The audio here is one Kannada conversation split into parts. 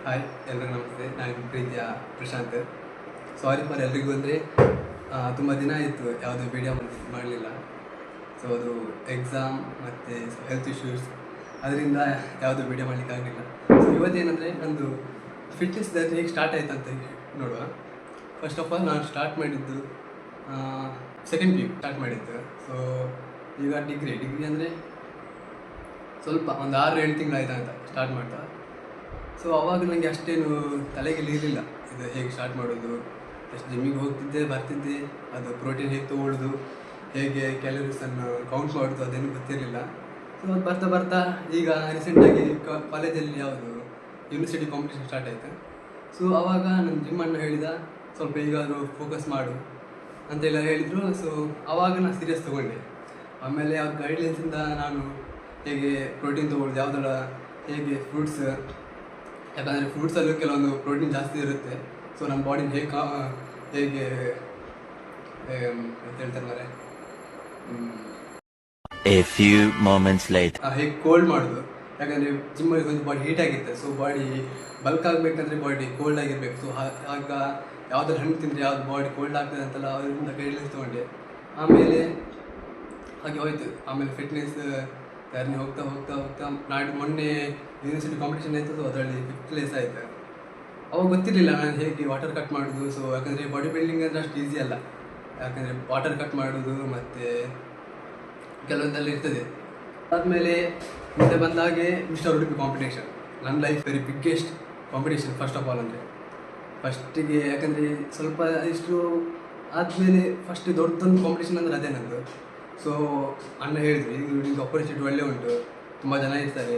ಹಾಯ್ ಎಲ್ಲರಿಗೂ ನಮಸ್ತೆ. ನಾನು ಪ್ರೀತಿಯ ಪ್ರಶಾಂತ್. ಸಾರಿ ಫಾರ್ ಎಲ್ರಿಗೂ ಅಂದರೆ ತುಂಬ ದಿನ ಆಯಿತು ಯಾವುದೂ ವೀಡಿಯೋ ಮಾಡಲಿಲ್ಲ. ಸೊ ಅದು ಎಕ್ಸಾಮ್ ಮತ್ತು ಹೆಲ್ತ್ ಇಶ್ಯೂಸ್, ಅದರಿಂದ ಯಾವುದೂ ವೀಡಿಯೋ ಮಾಡಲಿಕ್ಕಾಗಲಿಲ್ಲ. ಸೊ ಇವತ್ತೇನೆಂದರೆ ನಂದು ಫಿಟ್ನೆಸ್ ಜರ್ನಿ ಹೇಗೆ ಸ್ಟಾರ್ಟ್ ಆಯಿತು ಅಂತ ನೋಡುವ. ಫಸ್ಟ್ ಆಫ್ ಆಲ್ ನಾನು ಸ್ಟಾರ್ಟ್ ಮಾಡಿದ್ದು ಸೆಕೆಂಡ್ PU ಸ್ಟಾರ್ಟ್ ಮಾಡಿದ್ದು. ಸೊ ಈಗ ಡಿಗ್ರಿ ಅಂದರೆ ಸ್ವಲ್ಪ ಒಂದು 6-7 ತಿಂಗಳಾಯ್ತು ಅಂತ ಸ್ಟಾರ್ಟ್ ಮಾಡ್ತಾ. ಸೊ ಅವಾಗ ನನಗೆ ಅಷ್ಟೇನು ತಲೆಗೆಲ್ಲ ಇರಲಿಲ್ಲ ಇದು ಹೇಗೆ ಸ್ಟಾರ್ಟ್ ಮಾಡೋದು, ಎಷ್ಟು ಜಿಮ್ಮಿಗೆ ಹೋಗ್ತಿದ್ದೆ ಬರ್ತಿದ್ದೆ, ಅದು ಪ್ರೋಟೀನ್ ಹೇಗೆ ತೊಗೊಳ್ಳೋದು, ಹೇಗೆ ಕ್ಯಾಲರೀಸನ್ನು ಕೌಂಟ್ ಮಾಡೋದು ಅದೇನು ಗೊತ್ತಿರಲಿಲ್ಲ. ಸೊ ಅದು ಬರ್ತಾ ಬರ್ತಾ ಈಗ ರೀಸೆಂಟಾಗಿ ಕಾಲೇಜಲ್ಲಿ ಯಾವುದು ಯೂನಿವರ್ಸಿಟಿ ಕಾಂಪಿಟೇಷನ್ ಸ್ಟಾರ್ಟ್ ಆಯಿತು. ಸೊ ಆವಾಗ ನನ್ನ ಜಿಮ್ಮನ್ನು ಹೇಳಿದ ಸ್ವಲ್ಪ ಈಗಾದರೂ ಫೋಕಸ್ ಮಾಡು ಅಂತೆಲ್ಲ ಹೇಳಿದರು. ಸೊ ಆವಾಗ ನಾನು ಸೀರಿಯಸ್ ತೊಗೊಂಡೆ. ಆಮೇಲೆ ಅವ್ರ ಗೈಡ್ಲೈನ್ಸಿಂದ ನಾನು ಹೇಗೆ ಪ್ರೋಟೀನ್ ತೊಗೊಳ್ಳೋದು, ಯಾವುದರ ಹೇಗೆ ಫ್ರೂಟ್ಸ್, ಯಾಕಂದರೆ ಫ್ರೂಟ್ಸಲ್ಲೂ ಕೆಲವೊಂದು ಪ್ರೋಟೀನ್ ಜಾಸ್ತಿ ಇರುತ್ತೆ. ಸೊ ನಮ್ಮ ಬಾಡಿನ ಹೇಗೆ ಅಂತ ಹೇಳ್ತಾರೆ ಮಾರೆ, ಹೇಗೆ ಕೋಲ್ಡ್ ಮಾಡೋದು. ಯಾಕಂದರೆ ಜಿಮ್ಮಲ್ಲಿ ಒಂದು ಬಾಡಿ ಹೀಟ್ ಆಗಿರುತ್ತೆ. ಸೊ ಬಾಡಿ ಬಲ್ಕ್ ಆಗಬೇಕಂದ್ರೆ ಬಾಡಿ ಕೋಲ್ಡ್ ಆಗಿರಬೇಕು. ಸೊ ಆಗ ಯಾವುದಾದ್ರು ಹಣ್ಣು ತಿಂದರೆ ಯಾವ್ದು ಬಾಡಿ ಕೋಲ್ಡ್ ಆಗ್ತದೆ ಅಂತೆಲ್ಲ ಅವರಿಂದ ಗೈಡ್ಲೈನ್ಸ್ ತೊಗೊಂಡೆ. ಆಮೇಲೆ ಹಾಗೆ ಹೋಯ್ತು. ಆಮೇಲೆ ಫಿಟ್ನೆಸ್ ಜರ್ನಿ ಹೋಗ್ತಾ ಹೋಗ್ತಾ ಹೋಗ್ತಾ ಮೊನ್ನೆ ಯೂನಿವರ್ಸಿಟಿ ಕಾಂಪಿಟೇಷನ್ ಆಯಿತು. ಸೊ ಅದರಲ್ಲಿ 5th ಪ್ಲೇಸ್ ಆಯಿತು. ಅವಾಗ ಗೊತ್ತಿರಲಿಲ್ಲ ನಾನು ಹೇಗೆ ವಾಟರ್ ಕಟ್ ಮಾಡೋದು. ಸೊ ಯಾಕಂದರೆ ಬಾಡಿ ಬಿಲ್ಡಿಂಗ್ ಅಂದರೆ ಅಷ್ಟು ಈಸಿ ಅಲ್ಲ. ಯಾಕಂದರೆ ವಾಟರ್ ಕಟ್ ಮಾಡೋದು ಮತ್ತು ಕೆಲವೊಂದೆಲ್ಲ ಇರ್ತದೆ. ಆದಮೇಲೆ ಮುಂದೆ ಬಂದಾಗೆ ಮಿಸ್ಟರ್ ಉಡುಪಿ ಕಾಂಪಿಟೇಷನ್ ನನ್ನ life very biggest competition. First of all ಅಂದರೆ ಫಸ್ಟಿಗೆ ಯಾಕಂದರೆ ಸ್ವಲ್ಪ ಇಷ್ಟು ಆದಮೇಲೆ ಫಸ್ಟ್ ದೊಡ್ಡದೊಂದು ಕಾಂಪಿಟೇಷನ್ ಅಂದರೆ ಅದೇ ನನ್ನದು. ಸೊ ಅಣ್ಣ ಹೇಳಿದ್ವಿ, ನಿಮ್ಗೆ ಅಪರ್ಚುನಿಟಿ ಒಳ್ಳೆ ಉಂಟು, ತುಂಬ ಜನ ಇರ್ತಾರೆ,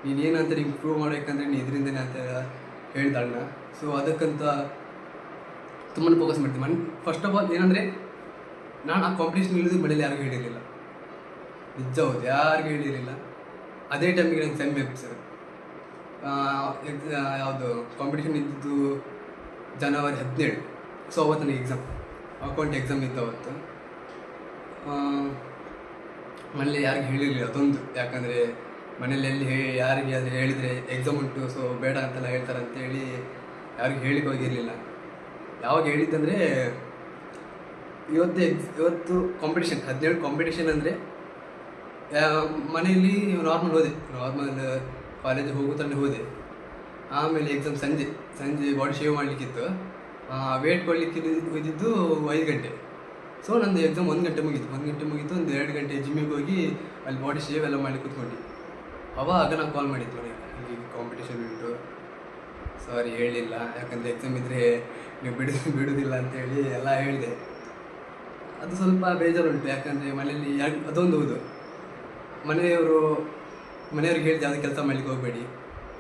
ನೀನೇನಂತ ನಿಮ್ಗೆ ಪ್ರೂವ್ ಮಾಡಬೇಕಂದ್ರೆ ನೀನು ಇದರಿಂದನೇ ಅಂತ ಹೇಳ್ದ ಅಣ್ಣ. ಸೊ ಅದಕ್ಕಂತ ತುಂಬ ಫೋಕಸ್ ಮಾಡ್ತೀನಿ. ಫಸ್ಟ್ ಆಫ್ ಆಲ್ ಏನಂದರೆ ನಾನು ಆ ಕಾಂಪಿಟೇಷನ್ ಇಳಿದು ಮನೇಲಿ ಯಾರಿಗೂ ಹೇಳಿರಲಿಲ್ಲ. ನಿಜ ಹೌದು, ಯಾರಿಗೂ ಹೇಳಿರಲಿಲ್ಲ. ಅದೇ ಟೈಮಿಗೆ ನಂಗೆ ಸೆಮ್ ಎಪ್ಸರ್ ಯಾವುದು ಕಾಂಪಿಟೇಷನ್ ಇದ್ದಿದ್ದು ಜನವರಿ 17. ಸೊ ಅವತ್ತು ನನಗೆ ಅಕೌಂಟ್ ಎಕ್ಸಾಮ್ ಇತ್ತು ಅವತ್ತು. ಮನೇಲಿ ಯಾರಿಗೂ ಹೇಳಿರಲಿಲ್ಲ ಅದೊಂದು. ಯಾಕಂದರೆ ಮನೇಲಿ ಯಾರಿಗೆ ಅದು ಹೇಳಿದರೆ ಎಕ್ಸಾಮ್ ಉಂಟು ಸೊ ಬೇಡ ಅಂತೆಲ್ಲ ಹೇಳ್ತಾರೆ ಅಂತೇಳಿ ಯಾರಿಗೂ ಹೇಳಿಕ್ಕೆ ಹೋಗಿರಲಿಲ್ಲ. ಯಾವಾಗ ಹೇಳಿದ್ದಂದರೆ ಇವತ್ತು ಕಾಂಪಿಟೇಷನ್ 17 ಕಾಂಪಿಟೇಷನ್ ಅಂದರೆ ಮನೆಯಲ್ಲಿ ನಾರ್ಮಲ್ ಕಾಲೇಜಿಗೆ ಹೋಗುತ್ತಲೇ ಹೋದೆ. ಆಮೇಲೆ ಎಕ್ಸಾಮ್ ಸಂಜೆ ಬಾಡಿ ಶೇವ್ ಮಾಡಲಿಕ್ಕಿತ್ತು. ವೇಟ್ ಕೊಡಲಿಕ್ಕೆ ಹೋಗಿದ್ದು 5 ಗಂಟೆ. ಸೊ ನಂದು ಎಕ್ಸಾಮ್ 1 ಗಂಟೆ ಮುಗೀತು. 1 ಗಂಟೆ ಮುಗೀತು. ಒಂದು 2 ಗಂಟೆ ಜಿಮ್ಮಿಗೆ ಹೋಗಿ ಅಲ್ಲಿ ಬಾಡಿ ಶೇವ್ ಎಲ್ಲ ಮಾಡಿ ಕೂತ್ಕೊಂಡು ಅವಾಗ ನಾನು ಕಾಲ್ ಮಾಡಿದ್ದು ಮನೆಗೆ, ಹೀಗೆ ಕಾಂಪಿಟೇಷನ್ ಉಂಟು, ಸಾರಿ ಹೇಳಲಿಲ್ಲ, ಯಾಕಂದರೆ ಎಕ್ಸಾಮ್ ಇದ್ದರೆ ನೀವು ಬಿಡೋದಿಲ್ಲ ಅಂತೇಳಿ ಎಲ್ಲ ಹೇಳಿದೆ. ಅದು ಸ್ವಲ್ಪ ಬೇಜಾರುಂಟು. ಯಾಕಂದರೆ ಮನೆಯಲ್ಲಿ ಅದೊಂದು ಹೌದು, ಮನೆಯವ್ರಿಗೆ ಹೇಳಿದೆ ಯಾವುದೇ ಕೆಲಸ ಮಾಡಲಿಕ್ಕೆ ಹೋಗಬೇಡಿ.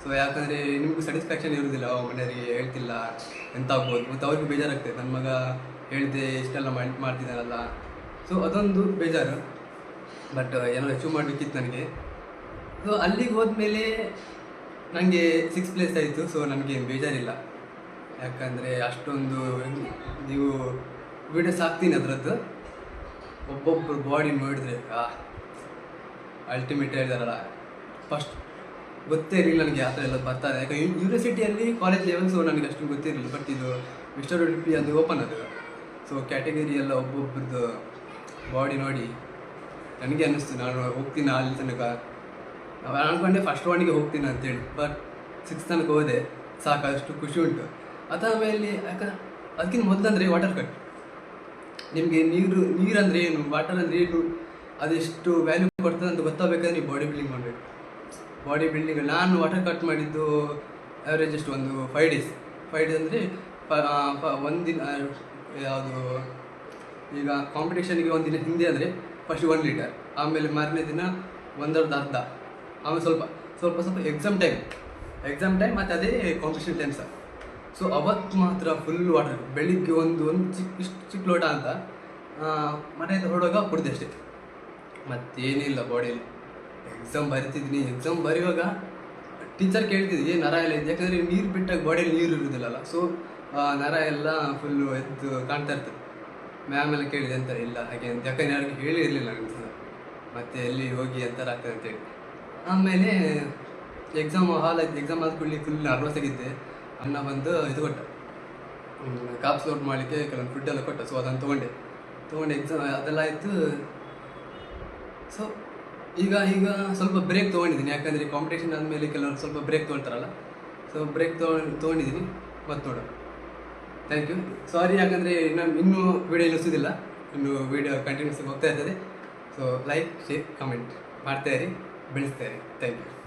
ಸೊ ಯಾಕಂದರೆ ನಿಮಗೂ ಸ್ಯಾಟಿಸ್ಫ್ಯಾಕ್ಷನ್ ಇರೋದಿಲ್ಲ, ಮನೆಯವರಿಗೆ ಹೇಳ್ತಿಲ್ಲ ಎಂತ ಆಗ್ಬೋದು, ಮತ್ತು ಅವ್ರಿಗೆ ಬೇಜಾರಾಗ್ತದೆ, ನನ್ನ ಮಗ ಹೇಳಿದೆ ಇಷ್ಟೆಲ್ಲ ಮಾಡ್ತಿದ್ದಾನಲ್ಲ. ಸೊ ಅದೊಂದು ಬೇಜಾರು. ಬಟ್ ಏನೋ ಅಚೀವ್ ಮಾಡಬೇಕಿತ್ತು ನನಗೆ. ಸೊ ಅಲ್ಲಿಗೆ ಹೋದ್ಮೇಲೆ ನನಗೆ 6th ಪ್ಲೇಸ್ ಆಯಿತು. ಸೊ ನನಗೇನು ಬೇಜಾರಿಲ್ಲ. ಯಾಕಂದರೆ ಅಷ್ಟೊಂದು ನೀವು ವೀಡಿಯೋಸ್ ಹಾಕ್ತೀನಿ ಅದರದ್ದು. ಒಬ್ಬೊಬ್ಬರು ಬಾಡಿ ನೋಡಿದ್ರೆ ಅಲ್ಟಿಮೇಟ್ ಹೇಳಿದಾರಲ್ಲ. ಫಸ್ಟ್ ಗೊತ್ತೇ ಇರಲಿಲ್ಲ ನನಗೆ ಆ ಥರ ಎಲ್ಲ ಬರ್ತಾರೆ. ಯಾಕಂದರೆ ಯೂನಿವರ್ಸಿಟಿಯಲ್ಲಿ ಕಾಲೇಜ್ ಲೆವೆಲ್. ಸೊ ನನಗೆ ಅಷ್ಟು ಗೊತ್ತಿರಲಿಲ್ಲ. ಬಟ್ ಇದು ಮಿಸ್ಟರ್ ಉಡುಪಿ ಅದು ಓಪನ್ ಅದು. ಸೊ ಕ್ಯಾಟಗರಿ ಎಲ್ಲ ಒಬ್ಬೊಬ್ಬರದ್ದು ಬಾಡಿ ನೋಡಿ ನನಗೆ ಅನ್ನಿಸ್ತು ನಾನು ಹೋಗ್ತೀನಿ ಅಲ್ಲಿ ತನಕ. ನಾವು ಅಂದ್ಕೊಂಡೆ ಫಸ್ಟ್ 1ಗೆ ಹೋಗ್ತೀನಿ ಅಂತೇಳಿ. ಬಟ್ 6th ತನಕ ಹೋದೆ. ಸಾಕಷ್ಟು ಖುಷಿ ಉಂಟು. ಅದಾದಮೇಲೆ ಅದಕ್ಕಿಂತ ಮೊದಲಂದರೆ ವಾಟರ್ ಕಟ್. ನಿಮಗೆ ನೀರಂದರೆ ಏನು, ವಾಟರ್ ಅಂದರೆ ಏನು, ಅದೆಷ್ಟು ವ್ಯಾಲ್ಯೂ ಕೊಡ್ತದೆ ಅಂತ ಗೊತ್ತಾಗಬೇಕಾದ್ರೆ ನೀವು ಬಾಡಿ ಬಿಲ್ಡಿಂಗ್ ಮಾಡಬೇಕು. ಬಾಡಿ ಬಿಲ್ಡಿಂಗ್ ನಾನು ವಾಟರ್ ಕಟ್ ಮಾಡಿದ್ದು ಆ್ಯಾವ್ರೇಜ್ ಎಷ್ಟು ಒಂದು 5 ಡೇಸ್. 5 ಡೇಸ್ ಅಂದರೆ ಒಂದಿನ ಯಾವುದು ಈಗ ಕಾಂಪಿಟೇಷನ್ಗೆ ಒಂದಿನ ಹಿಂದೆ ಅಂದರೆ ಫಸ್ಟ್ 1 ಲೀಟರ್, ಆಮೇಲೆ ಮಾರನೇ ದಿನ 1.5, ಆಮೇಲೆ ಸ್ವಲ್ಪ ಎಕ್ಸಾಮ್ ಟೈಮ್ ಮತ್ತು ಅದೇ ಕಾಂಪಿಟೇಷನ್ ಟೈಮ್ ಸಹ. ಸೊ ಅವತ್ತು ಮಾತ್ರ ಫುಲ್ ವಾಟರ್. ಬೆಳಿಗ್ಗೆ ಒಂದು ಚಿಕ್ಕ ಲೋಟ ಅಂತ ಮನೆಯಿಂದ ಹೊರಡುವಾಗ ಕುಡಿದೆ ಅಷ್ಟೇ, ಮತ್ತೇನಿಲ್ಲ ಬಾಡಿಯಲ್ಲಿ. ಎಕ್ಸಾಮ್ ಬರೆಯುವಾಗ ಟೀಚರ್ ಕೇಳ್ತಿದ್ದೆ ನರ ಎಲ್ಲ ಇದೆ. ಯಾಕಂದರೆ ನೀರು ಬಿಟ್ಟಾಗ ಬಾಡಿಯಲ್ಲಿ ನೀರು ಇರೋದಿಲ್ಲಲ್ಲ. ಸೊ ನರ ಎಲ್ಲ ಫುಲ್ಲು ಎದ್ದು ಕಾಣ್ತಾ ಇರ್ತದೆ. ಮ್ಯಾಮ್ ಎಲ್ಲ ಕೇಳಿದೆ ಅಂತಾರೆ ಇಲ್ಲ ಹಾಗೆ ಅಂತ. ಯಾಕಂದರೆ ಯಾರಿಗೂ ಹೇಳಿರಲಿಲ್ಲ ನನಗೆ ಮತ್ತೆ ಎಲ್ಲಿ ಹೋಗಿ ಅಂತಾರೆ ಆಗ್ತದೆ ಅಂತೇಳಿ. ಆಮೇಲೆ ಎಕ್ಸಾಮ್ ಹಾಲ್ ಎಕ್ಸಾಮ್ ಆದ ಕೂಡಲೇ ಫುಲ್ ನರ್ವಸ್ ಆಗಿದ್ದೆ. ಅಣ್ಣ ಬಂದು ಇದು ಕೊಟ್ಟ, ಕಾಪ್ಸ್ ಲೋಡ್ ಮಾಡಲಿಕ್ಕೆ ಕೆಲವೊಂದು ಫುಡ್ ಎಲ್ಲ ಕೊಟ್ಟ. ಸೊ ಅದನ್ನು ತೊಗೊಂಡು ಎಕ್ಸಾಮ್ ಅದೆಲ್ಲ ಆಯಿತು. ಸೊ ಈಗ ಸ್ವಲ್ಪ ಬ್ರೇಕ್ ತೊಗೊಂಡಿದ್ದೀನಿ, ಯಾಕಂದರೆ ಕಾಂಪಿಟೇಷನ್ ಆದಮೇಲೆ ಕೆಲವರು ಸ್ವಲ್ಪ ಬ್ರೇಕ್ ತೊಗೊಳ್ತಾರಲ್ಲ. ಸೊ ಬ್ರೇಕ್ ತೊಗೊಂಡಿದ್ದೀನಿ. ಮತ್ತು ನೋಡೋಣ. Thank you. ಸಾರಿ, ಯಾಕಂದರೆ ಇನ್ನೂ ವೀಡಿಯೋ ನಿಲ್ಲಿಸೋದಿಲ್ಲ, ಇನ್ನೂ ವೀಡಿಯೋ ಕಂಟಿನ್ಯೂಸ್ ಹೋಗ್ತಾ ಇರ್ತದೆ. ಸೊ ಲೈಕ್, ಶೇರ್, ಕಮೆಂಟ್ ಮಾಡ್ತಾಯಿರಿ, ಬೆಳೆಸ್ತಾಯಿರಿ. Thank you.